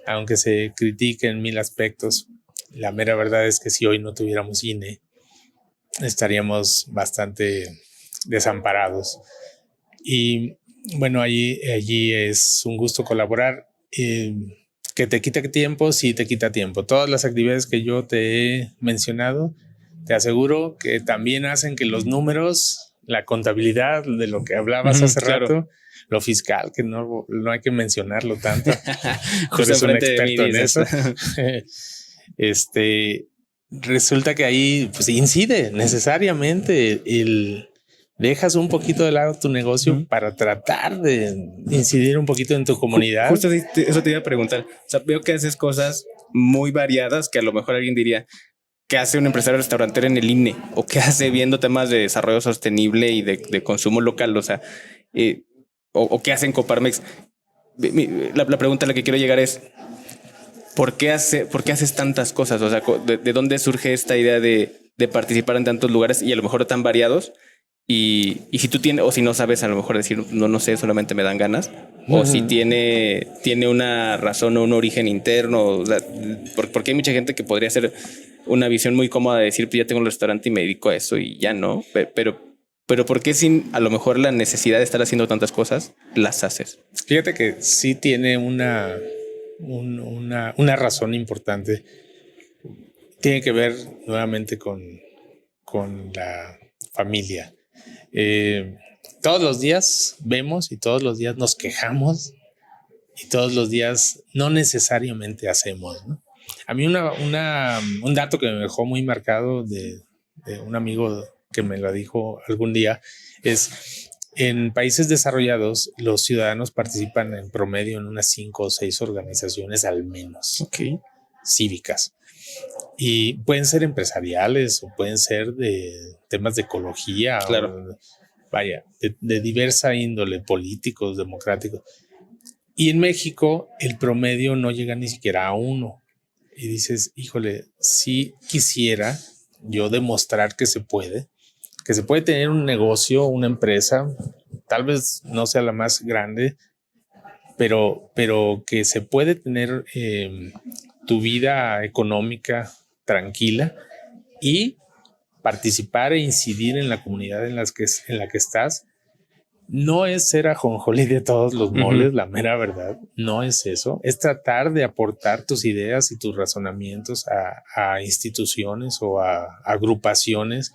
aunque se critique en 1000 aspectos. La mera verdad es que si hoy no tuviéramos INE, estaríamos bastante desamparados. Y bueno, allí es un gusto colaborar. Que te quita tiempo, sí te quita tiempo. Todas las actividades que yo te he mencionado, te aseguro que también hacen que los números, la contabilidad de lo que hablabas hace rato, lo fiscal, que no hay que mencionarlo tanto. Justo eres un experto en eso. Resulta que ahí pues incide necesariamente dejas un poquito de lado tu negocio para tratar de incidir un poquito en tu comunidad. Justo eso te iba a preguntar. O sea, veo que haces cosas muy variadas que a lo mejor alguien diría, ¿qué hace un empresario restaurantero en el INE? ¿O qué hace viendo temas de desarrollo sostenible y de consumo local? O sea, o qué hacen Coparmex. La pregunta a la que quiero llegar es ¿por qué haces tantas cosas? O sea, ¿de dónde surge esta idea de participar en tantos lugares y a lo mejor tan variados? Y si tú tienes, o si no sabes, a lo mejor decir, no sé, solamente me dan ganas. O si tiene una razón o un origen interno. O sea, porque hay mucha gente que podría hacer una visión muy cómoda de decir, pues ya tengo un restaurante y me dedico a eso y ya no. Pero ¿por qué sin a lo mejor la necesidad de estar haciendo tantas cosas, las haces? Fíjate que sí tiene una razón importante. Tiene que ver nuevamente con la familia. Todos los días vemos y todos los días nos quejamos y todos los días no necesariamente hacemos, ¿no? A mí un dato que me dejó muy marcado de un amigo que me lo dijo algún día es: en países desarrollados los ciudadanos participan en promedio en unas 5 o 6 organizaciones al menos, cívicas, y pueden ser empresariales o pueden ser de temas de ecología, claro, de diversa índole, políticos, democráticos. Y en México el promedio no llega ni siquiera a 1. Y dices, híjole, sí quisiera yo demostrar que se puede tener un negocio, una empresa, tal vez no sea la más grande, pero que se puede tener tu vida económica tranquila y participar e incidir en la comunidad en la que estás. No es ser ajonjolí de todos los moles, la mera verdad, no es eso. Es tratar de aportar tus ideas y tus razonamientos a instituciones o a agrupaciones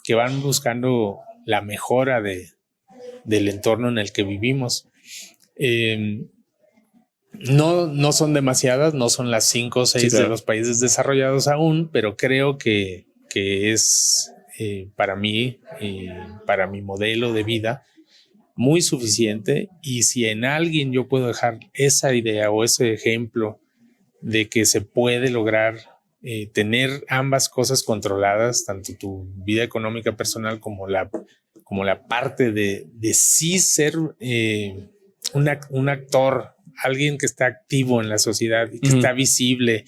que van buscando la mejora del entorno en el que vivimos. No son demasiadas, no son las 5 o 6 de los países desarrollados aún, pero creo que es para mí, para mi modelo de vida, muy suficiente. Y si en alguien yo puedo dejar esa idea o ese ejemplo de que se puede lograr tener ambas cosas controladas, tanto tu vida económica personal como la parte de sí ser un actor, alguien que está activo en la sociedad y que está visible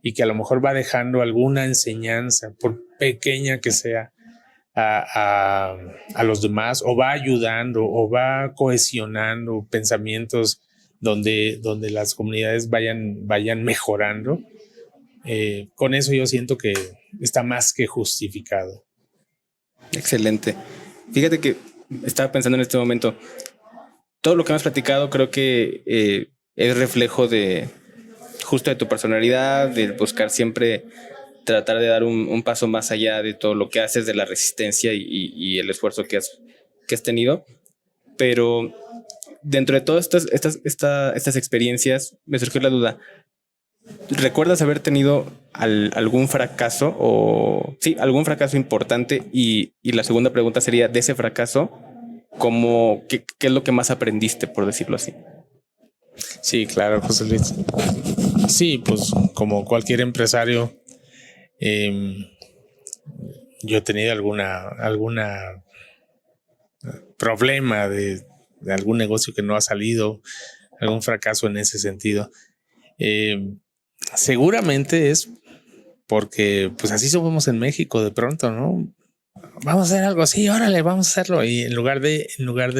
y que a lo mejor va dejando alguna enseñanza, por pequeña que sea, a los demás, o va ayudando o va cohesionando pensamientos donde las comunidades vayan mejorando. Con eso yo siento que está más que justificado. Excelente. Fíjate que estaba pensando en este momento, todo lo que hemos platicado creo que es reflejo de justo de tu personalidad, de buscar siempre tratar de dar un paso más allá de todo lo que haces, de la resistencia y el esfuerzo que has tenido. Pero dentro de todas estas experiencias me surgió la duda, ¿recuerdas haber tenido algún fracaso algún fracaso importante? Y la segunda pregunta sería, de ese fracaso, ¿qué es lo que más aprendiste, por decirlo así? Sí, claro, José Luis. Sí, pues como cualquier empresario, yo he tenido alguna problema de algún negocio que no ha salido, algún fracaso en ese sentido. Seguramente es porque pues así somos en México de pronto, ¿no? Vamos a hacer algo así, órale, vamos a hacerlo. Y en lugar de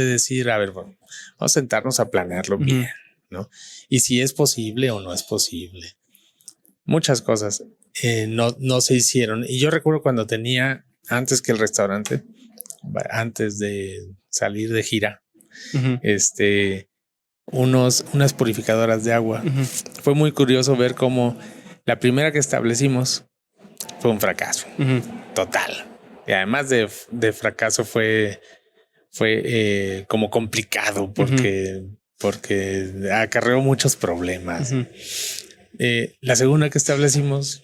decir, a ver, bueno, vamos a sentarnos a planearlo bien, ¿no? Y si es posible o no es posible. Muchas cosas no se hicieron. Y yo recuerdo cuando tenía, antes que el restaurante, antes de salir de gira, unas purificadoras de agua. Fue muy curioso ver cómo la primera que establecimos fue un fracaso total. Y además de fracaso fue como complicado porque acarreó muchos problemas. La segunda que establecimos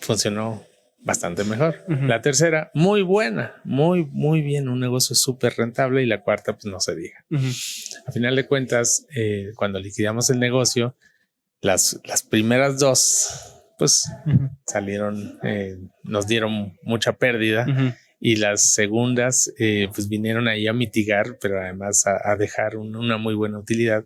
funcionó bastante mejor. La tercera, muy buena, muy, muy bien, un negocio súper rentable. Y la cuarta, pues no se diga. A final de cuentas, cuando liquidamos el negocio, las primeras dos, pues salieron, nos dieron mucha pérdida y las segundas pues vinieron ahí a mitigar, pero además a dejar una muy buena utilidad.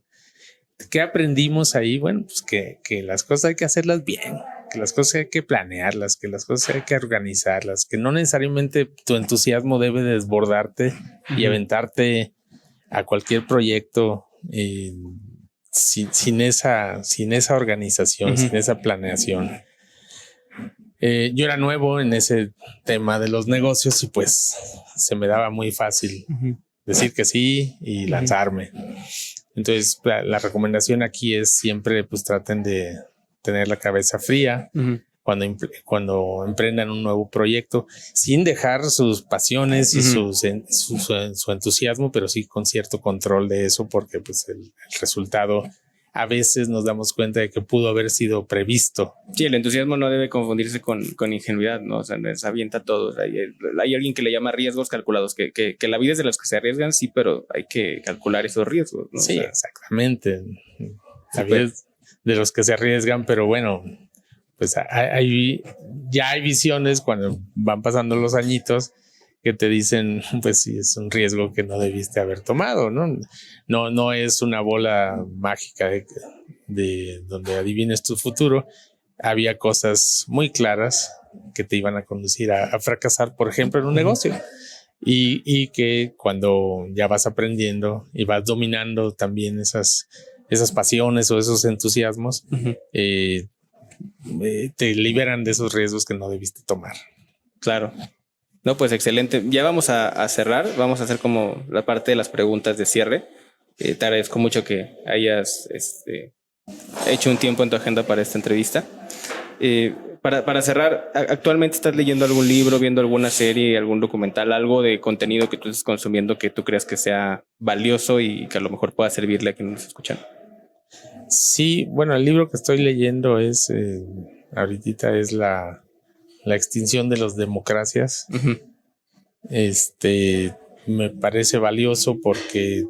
¿Qué aprendimos ahí? Bueno, pues que las cosas hay que hacerlas bien, que las cosas hay que planearlas, que las cosas hay que organizarlas, que no necesariamente tu entusiasmo debe desbordarte y aventarte a cualquier proyecto sin esa organización, sin esa planeación. Yo era nuevo en ese tema de los negocios y pues se me daba muy fácil decir que sí y lanzarme. Entonces la recomendación aquí es siempre pues traten de tener la cabeza fría cuando emprendan un nuevo proyecto, sin dejar sus pasiones y su entusiasmo, pero sí con cierto control de eso, porque pues el resultado a veces nos damos cuenta de que pudo haber sido previsto. Sí, el entusiasmo no debe confundirse con ingenuidad, ¿no? O sea, se avienta todo. O sea, hay alguien que le llama riesgos calculados, que la vida es de los que se arriesgan, sí, pero hay que calcular esos riesgos, ¿no? Sí, o sea, exactamente. La vida es de los que se arriesgan, pero bueno, pues ya hay visiones cuando van pasando los añitos que te dicen, pues sí, es un riesgo que no debiste haber tomado, ¿no? No es una bola mágica de donde adivines tu futuro. Había cosas muy claras que te iban a conducir a fracasar, por ejemplo, en un negocio. Y que cuando ya vas aprendiendo y vas dominando también esas pasiones o esos entusiasmos, te liberan de esos riesgos que no debiste tomar. Claro. No, pues excelente. Ya vamos a cerrar. Vamos a hacer como la parte de las preguntas de cierre. Te agradezco mucho que hayas hecho un tiempo en tu agenda para esta entrevista. Para cerrar, ¿actualmente estás leyendo algún libro, viendo alguna serie, algún documental, algo de contenido que tú estés consumiendo que tú creas que sea valioso y que a lo mejor pueda servirle a quienes nos escuchan? Sí, bueno, el libro que estoy leyendo es ahorita es la extinción de las democracias. Me parece valioso porque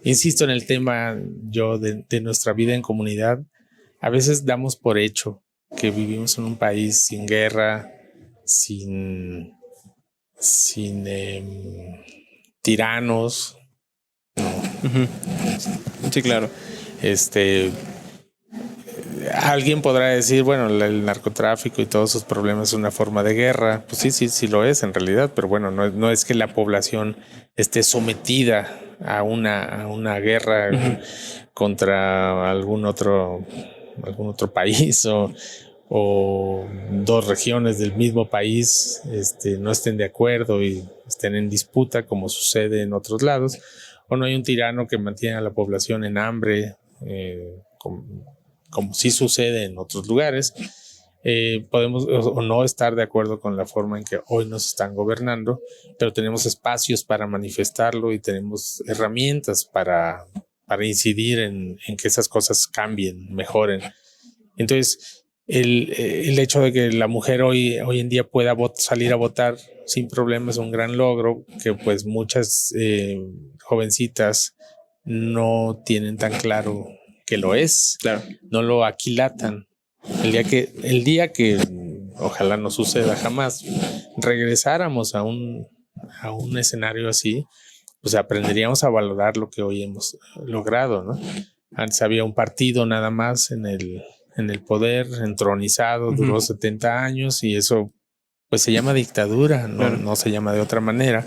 insisto en el tema yo de nuestra vida en comunidad. A veces damos por hecho que vivimos en un país sin guerra, sin tiranos. Sí, claro. Alguien podrá decir, bueno, el narcotráfico y todos sus problemas es una forma de guerra. Pues sí lo es en realidad, pero bueno, no es que la población esté sometida a una guerra contra algún otro país o dos regiones del mismo país no estén de acuerdo y estén en disputa, como sucede en otros lados, o no hay un tirano que mantiene a la población en hambre, como sí sucede en otros lugares. Podemos o no estar de acuerdo con la forma en que hoy nos están gobernando, pero tenemos espacios para manifestarlo y tenemos herramientas para incidir en que esas cosas cambien, mejoren. Entonces, el hecho de que la mujer hoy en día pueda salir a votar sin problemas es un gran logro que pues muchas jovencitas no tienen tan claro que lo es. Claro. No lo aquilatan. El día que ojalá no suceda jamás, regresáramos a un escenario así, pues aprenderíamos a valorar lo que hoy hemos logrado, ¿no? Antes había un partido nada más en el poder, entronizado, duró 70 años y eso pues se llama dictadura, no se llama de otra manera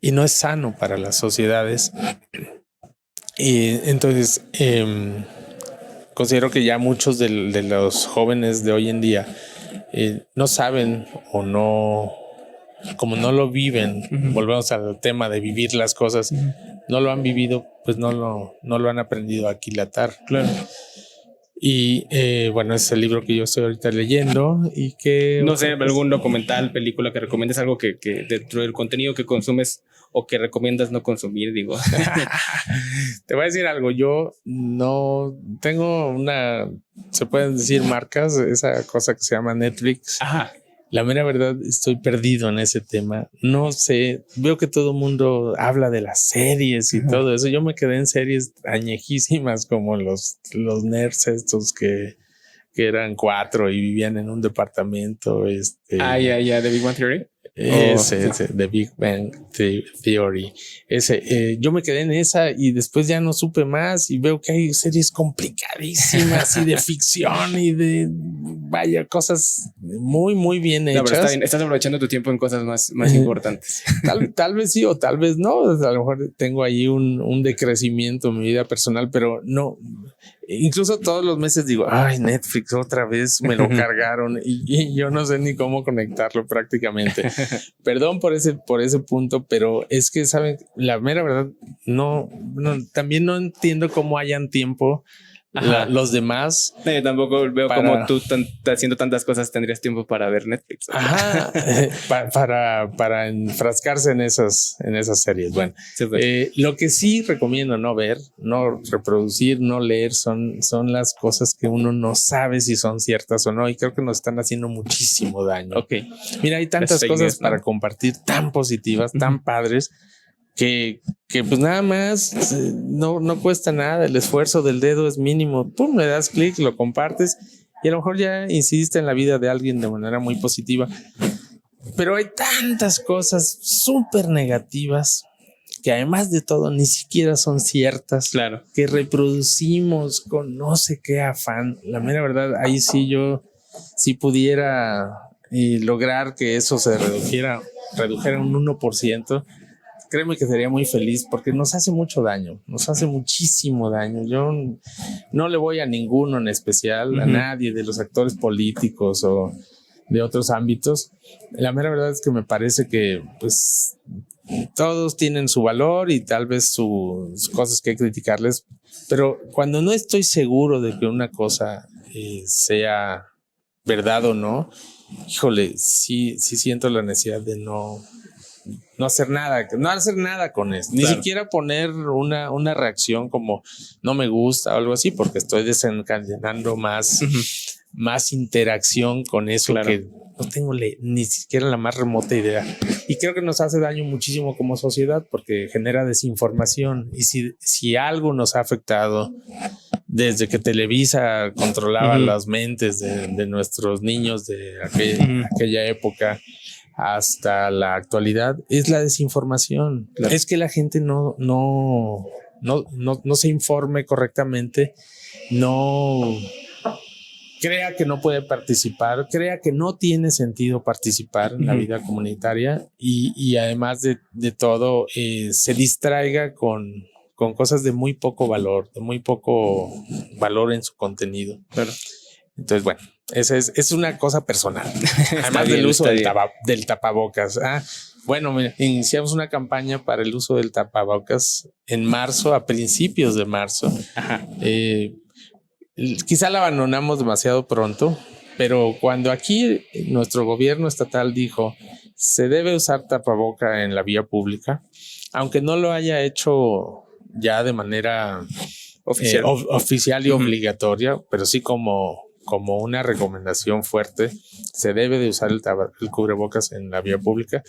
y no es sano para las sociedades. Y entonces considero que ya muchos de los jóvenes de hoy en día no saben o no, como no lo viven, volvemos al tema de vivir las cosas, no lo han vivido, pues no lo han aprendido a aquilatar. Claro. Y bueno, es el libro que yo estoy ahorita leyendo y que... No sé, algún documental, película que recomiendes, algo que dentro del contenido que consumes o que recomiendas no consumir, digo. Te voy a decir algo, yo no tengo se pueden decir marcas, esa cosa que se llama Netflix. Ajá. La mera verdad, estoy perdido en ese tema. No sé, veo que todo el mundo habla de las series y todo eso. Yo me quedé en series añejísimas como los nerds estos que eran 4 y vivían en un departamento. ¿The Big Bang Theory? Ese, The Big Bang Theory. Yo me quedé en esa y después ya no supe más y veo que hay series complicadísimas y de ficción y de vaya cosas muy, muy bien hechas. Pero está bien, estás aprovechando tu tiempo en cosas más importantes. Tal vez sí o tal vez no. A lo mejor tengo ahí un decrecimiento en mi vida personal, pero no. Incluso todos los meses digo, ay, Netflix otra vez me lo cargaron y yo no sé ni cómo conectarlo prácticamente. Perdón por ese punto, pero es que, ¿saben? La mera verdad, también no entiendo cómo hayan tiempo los demás. Yo tampoco veo cómo tú haciendo tantas cosas tendrías tiempo para ver Netflix. Ajá, para enfrascarse en esas series. Bueno, lo que sí recomiendo no ver, no reproducir, no leer son las cosas que uno no sabe si son ciertas o no, y creo que nos están haciendo muchísimo daño. Ok. Mira, hay tantas cosas para compartir tan positivas, tan padres, que pues nada más no cuesta nada, el esfuerzo del dedo es mínimo, pum, le das clic, lo compartes y a lo mejor ya incidiste en la vida de alguien de manera muy positiva. Pero hay tantas cosas súper negativas que además de todo ni siquiera son ciertas, claro, que reproducimos con no sé qué afán. La mera verdad, ahí sí yo, si pudiera lograr que eso se redujera un 1%, créeme que sería muy feliz porque nos hace mucho daño, nos hace muchísimo daño. Yo no le voy a ninguno en especial, a nadie de los actores políticos o de otros ámbitos. La mera verdad es que me parece que pues todos tienen su valor y tal vez sus cosas que criticarles, pero cuando no estoy seguro de que una cosa sea verdad o no, híjole, sí siento la necesidad de no hacer nada con eso, ni siquiera poner una reacción como no me gusta o algo así, porque estoy desencadenando más interacción con eso que no tengo ni siquiera la más remota idea. Y creo que nos hace daño muchísimo como sociedad porque genera desinformación. Y si algo nos ha afectado desde que Televisa controlaba las mentes de nuestros niños de aquella época hasta la actualidad, es la desinformación. Claro. Es que la gente no se informe correctamente, no crea que no puede participar, crea que no tiene sentido participar en la vida comunitaria y además de todo se distraiga con cosas de muy poco valor en su contenido. Claro. Entonces, bueno, esa es una cosa personal. Además del uso del tapabocas. Bueno, iniciamos una campaña para el uso del tapabocas en marzo, a principios de marzo. Quizá la abandonamos demasiado pronto, pero cuando aquí nuestro gobierno estatal dijo se debe usar tapaboca en la vía pública, aunque no lo haya hecho ya de manera oficial y obligatoria, pero sí como una recomendación fuerte, se debe de usar el cubrebocas en la vía pública.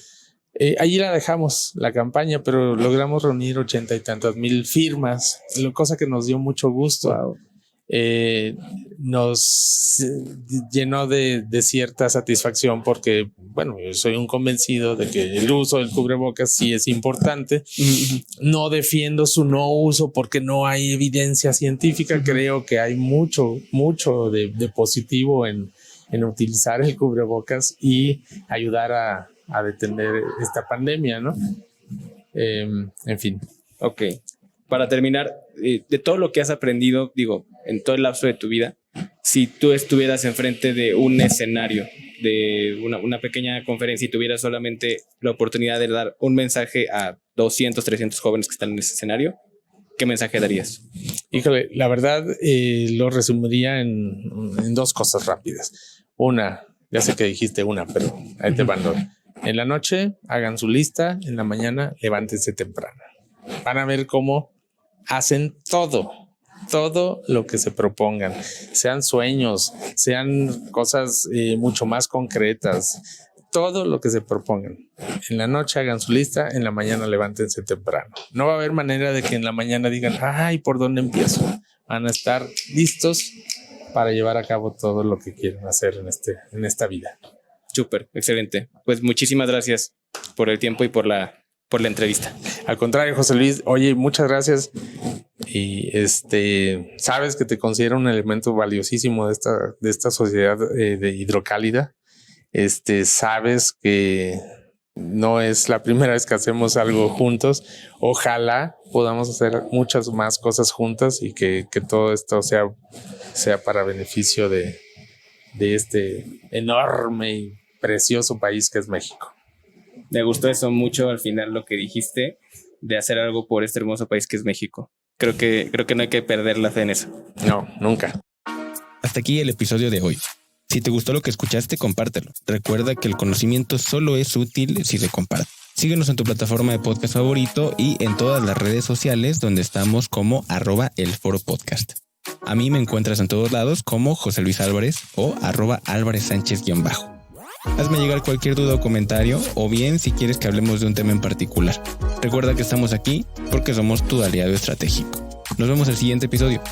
Allí la dejamos, la campaña, pero logramos reunir 80 y tantas mil firmas, cosa que nos dio mucho gusto. Wow. Nos llenó de cierta satisfacción porque, bueno, yo soy un convencido de que el uso del cubrebocas sí es importante. No defiendo su no uso porque no hay evidencia científica. Creo que hay mucho de positivo en utilizar el cubrebocas y ayudar a detener esta pandemia, ¿no? En fin. Ok. Para terminar, de todo lo que has aprendido, digo, en todo el lapso de tu vida, si tú estuvieras enfrente de un escenario, de una pequeña conferencia y tuvieras solamente la oportunidad de dar un mensaje a 200, 300 jóvenes que están en ese escenario, ¿qué mensaje darías? Híjole, la verdad lo resumiría en dos cosas rápidas. Una, ya sé que dijiste una, pero ahí te van dos. En la noche hagan su lista, en la mañana levántense temprano. Van a ver cómo hacen todo lo que se propongan, sean sueños, sean cosas mucho más concretas, todo lo que se propongan. En la noche hagan su lista, en la mañana levántense temprano. No va a haber manera de que en la mañana digan, ay, ¿por dónde empiezo? Van a estar listos para llevar a cabo todo lo que quieren hacer en esta vida. Súper, excelente. Pues muchísimas gracias por el tiempo y por la entrevista. Al contrario, José Luis, oye, muchas gracias. Y sabes que te considero un elemento valiosísimo de esta sociedad de Hidrocálida. Sabes que no es la primera vez que hacemos algo juntos. Ojalá podamos hacer muchas más cosas juntas y que todo esto sea para beneficio de este enorme y precioso país que es México. Me gustó eso mucho al final lo que dijiste de hacer algo por este hermoso país que es México. Creo que no hay que perder la fe en eso. No, nunca. Hasta aquí el episodio de hoy. Si te gustó lo que escuchaste, compártelo. Recuerda que el conocimiento solo es útil si se comparte. Síguenos en tu plataforma de podcast favorito y en todas las redes sociales donde estamos como @elforopodcast. A mí me encuentras en todos lados como José Luis Álvarez o @AlvarezSánchez_. Hazme llegar cualquier duda o comentario, o bien si quieres que hablemos de un tema en particular. Recuerda que estamos aquí porque somos tu aliado estratégico. Nos vemos en el siguiente episodio.